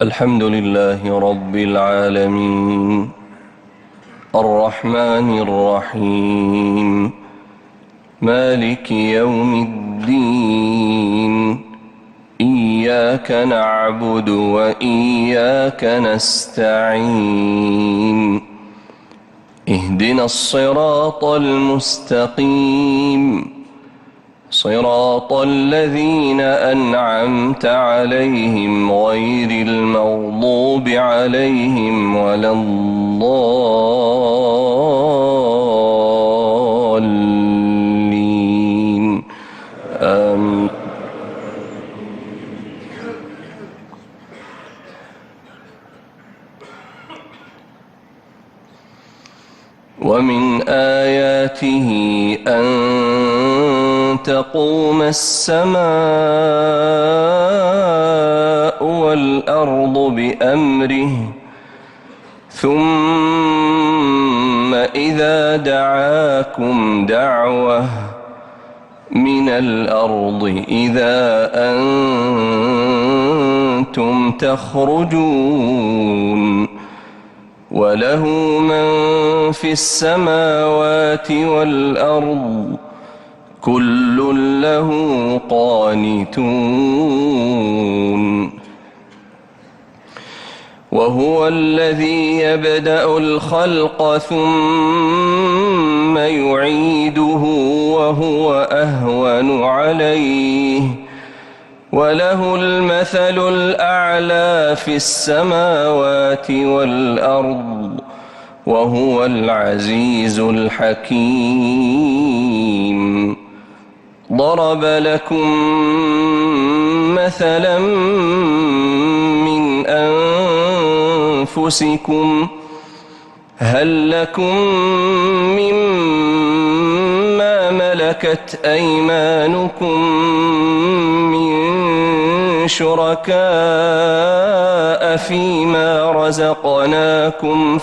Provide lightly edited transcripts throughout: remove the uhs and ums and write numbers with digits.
الحمد لله رب العالمين الرحمن الرحيم مالك يوم الدين إياك نعبد وإياك نستعين اهدنا الصراط المستقيم صراط الذين أنعمت عليهم غير المغضوب عليهم ولا الضالين آمين. ومن آياته أن تقوم السماء والأرض بأمره ثم إذا دعاكم دعوة من الأرض إذا أنتم تخرجون وله من في السماوات والأرض كل له قانتون وهو الذي يبدأ الخلق ثم يعيده وهو أهون عليه وله المثل الأعلى في السماوات والأرض وهو العزيز الحكيم ضرب لكم مثلا من أنفسكم هل لكم مما ملكت أيمانكم من شركاء فيما رزقناكم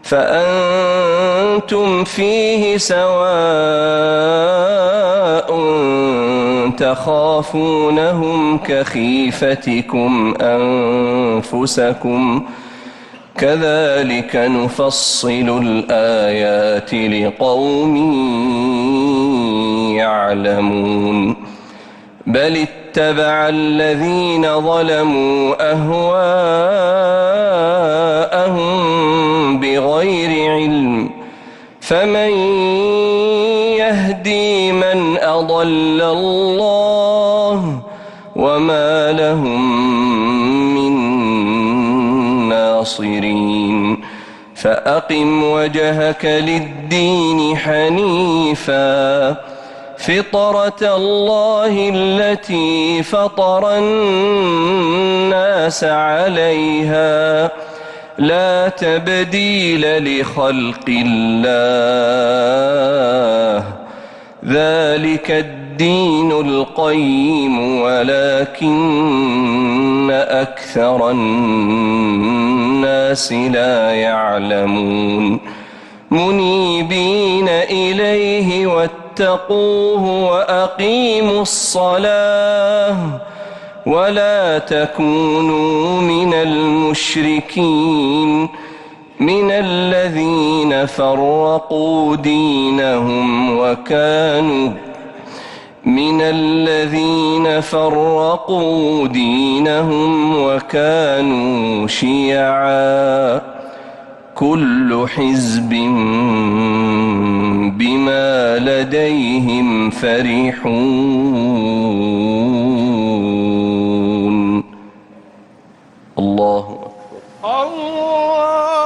فأنتم فيه سواء تخافونهم كخيفتكم أنفسكم كذلك نفصل الآيات لقوم يعلمون بل اتبع الذين ظلموا أهواءهم بغير علم فمن يهدي من أضل الله وما لهم من ناصرين فأقم وجهك للدين حنيفا فطرة الله التي فطر الناس عليها لا تبديل لخلق الله ذلك الدين القيم ولكن أكثر الناس لا يعلمون منيبين إليه واتقوه وأقيموا الصلاة ولا تكونوا من المشركين من الذين فرقوا دينهم وكانوا شيعا كل حزب بما لديهم فرحون الله أكبر.